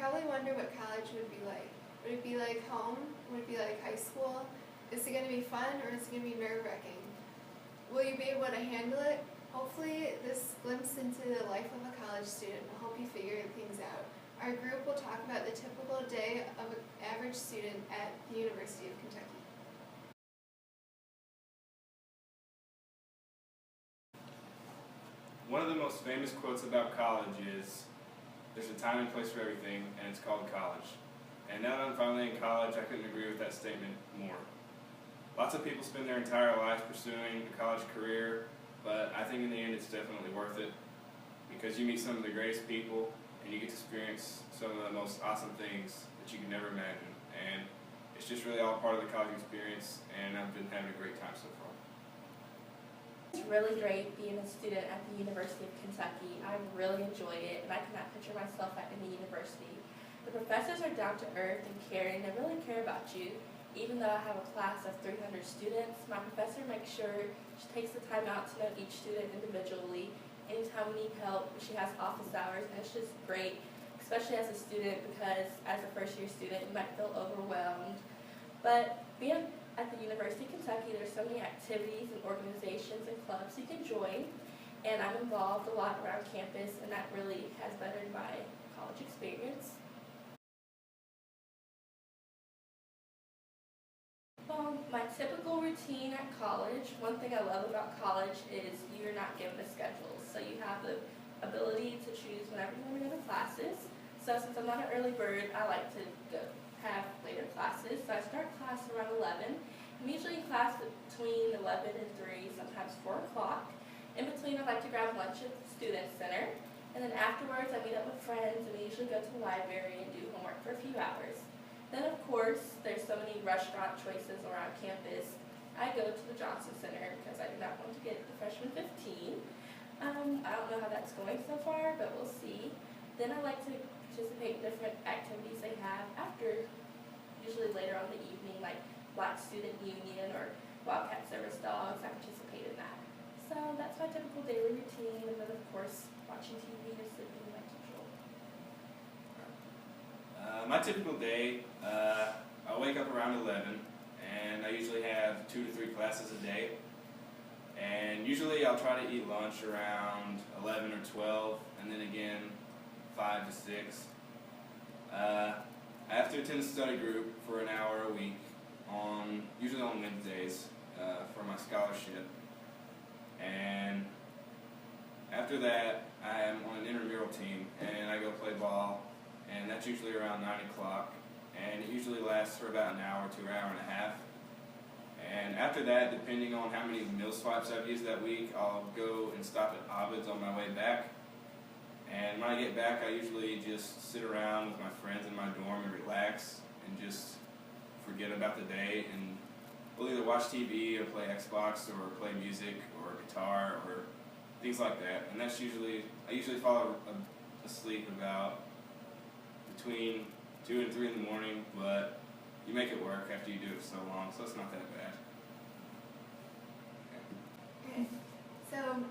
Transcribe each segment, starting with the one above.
probably wonder what college would be like. Would it be like home? Would it be like high school? Is it going to be fun or is it going to be nerve-wracking? Will you be able to handle it? Hopefully this glimpse into the life of a college student will help you figure things out. Our group will talk about the typical day of an average student at the University of Kentucky. One of the most famous quotes about college is, "There's a time and place for everything, and it's called college." And now that I'm finally in college, I couldn't agree with that statement more. Lots of people spend their entire life pursuing a college career, but I think in the end it's definitely worth it because you meet some of the greatest people and you get to experience some of the most awesome things that you can never imagine. And it's just really all part of the college experience, and I've been having a great time so far. It's really great being a student at the University of Kentucky. I really enjoy it, and I cannot picture myself at any university. The professors are down to earth and caring and really care about you. Even though I have a class of 300 students, my professor makes sure she takes the time out to know each student individually. Anytime we need help, she has office hours, and it's just great, especially as a student, because as a first-year student, you might feel overwhelmed. But being at the University of Kentucky, there's so many activities and organizations and clubs you can join, and I'm involved a lot around campus, and that really has bettered my college experience. My typical routine at college, one thing I love about college is you're not given a schedule, so you have the ability to choose whenever you want to go to classes. So since I'm not an early bird, I like to have later classes, so I start class around 11. I'm usually in class between 11 and 3, sometimes 4 o'clock. In between, I like to grab lunch at the Student Center, and then afterwards I meet up with friends, and we usually go to the library and do homework for a few hours. Then, of course, there's so many restaurant choices around campus. I go to the Johnson Center because I do not want to get the freshman 15. I don't know how that's going so far, but we'll see. Then I like to participate in different activities they have after, usually later on in the evening, like Black Student Union or Wildcat Service Dogs. I participate in that. So that's my typical daily routine, and then, of course, watching TV or sleeping like usual. My typical day, I wake up around 11, and I usually have 2 to 3 classes a day. And usually I'll try to eat lunch around 11 or 12, and then again 5 to 6. I have to attend a study group for an hour a week, usually on Wednesdays, for my scholarship. And after that, I am on an intramural team, and I go play ball. And that's usually around 9 o'clock, and it usually lasts for about an hour to an hour and a half. And after that, depending on how many meal swipes I've used that week, I'll go and stop at Ovid's on my way back. And when I get back, I usually just sit around with my friends in my dorm and relax and just forget about the day. And we'll either watch TV or play Xbox or play music or guitar or things like that. And that's I usually fall asleep about between 2 and 3 in the morning, but you make it work after you do it for so long, so it's not that bad. Okay. So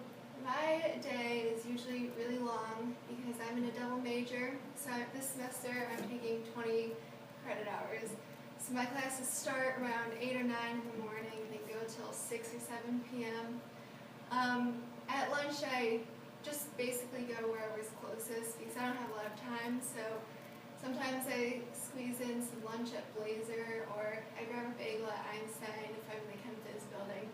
my day is usually really long because I'm in a double major. So this semester I'm taking 20 credit hours. So my classes start around 8 or 9 in the morning and they go till 6 or 7 p.m. At lunch I just basically go wherever's closest because I don't have a lot of time. So sometimes I squeeze in some lunch at Blazer, or I grab a bagel at Einstein if I'm in the Chemphys building.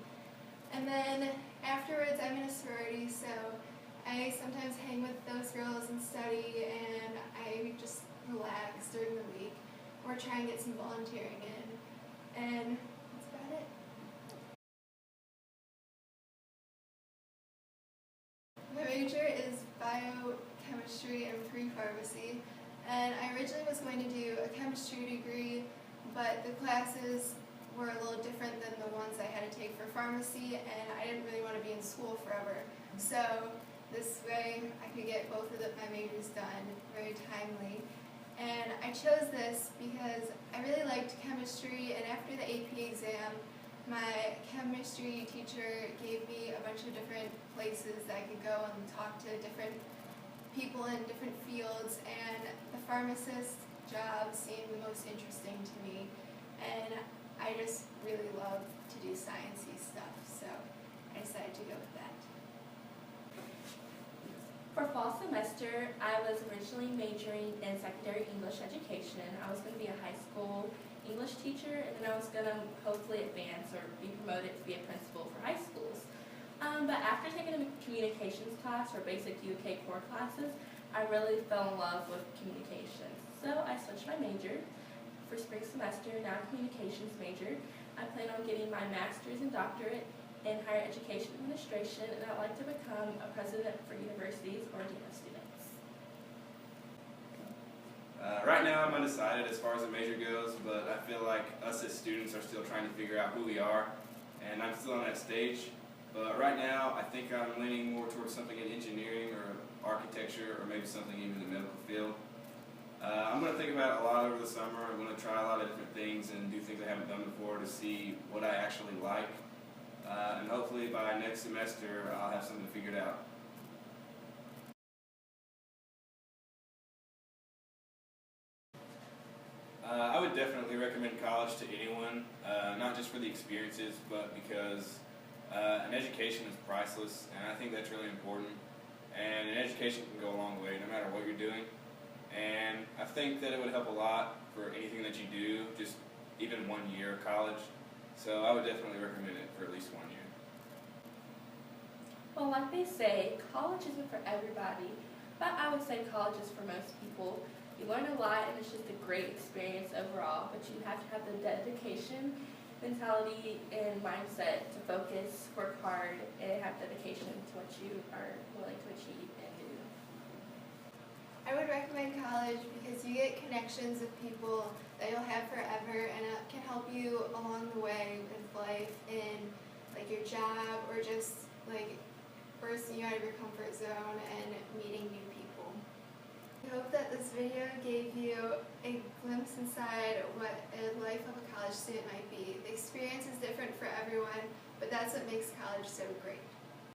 And then afterwards I'm in a sorority, so I sometimes hang with those girls and study, and I just relax during the week, or try and get some volunteering in. And that's about it. My major is biochemistry and pre-pharmacy. And I originally was going to do a chemistry degree, but the classes were a little different than the ones I had to take for pharmacy, and I didn't really want to be in school forever. So this way I could get both of my majors done very timely. And I chose this because I really liked chemistry, and after the AP exam, my chemistry teacher gave me a bunch of different places that I could go and talk to different people in different fields, and the pharmacist job seemed the most interesting to me, and I just really love to do sciencey stuff, so I decided to go with that. For fall semester, I was originally majoring in secondary English education. I was going to be a high school English teacher, and then I was going to hopefully advance or be promoted to be a principal for high schools. But after taking a communications class or basic UK core classes, I really fell in love with communications. So I switched my major for spring semester, now communications major. I plan on getting my master's and doctorate in higher education administration, and I'd like to become a president for universities or dean of students. Right now I'm undecided as far as the major goes, but I feel like us as students are still trying to figure out who we are, and I'm still on that stage. But right now I think I'm leaning more towards something in engineering or architecture or maybe something even in the medical field. I'm going to think about it a lot over the summer. I'm going to try a lot of different things and do things I haven't done before to see what I actually like. And hopefully by next semester I'll have something figured out. I would definitely recommend college to anyone, not just for the experiences, but because an education is priceless, and I think that's really important. And an education can go a long way no matter what you're doing. And I think that it would help a lot for anything that you do, just even 1 year of college. So I would definitely recommend it for at least 1 year. Well, like they say, college isn't for everybody, but I would say college is for most people. You learn a lot and it's just a great experience overall, but you have to have the dedication, mentality, and mindset to focus, work hard, and have dedication to what you are willing to achieve and do. I would recommend college because you get connections with people that you'll have forever, and it can help you along the way with life in like your job or just like bursting you out of your comfort zone and meeting new people. I hope that this video gave you a glimpse inside what a life of a college student might be. The experience is different for everyone, but that's what makes college so great.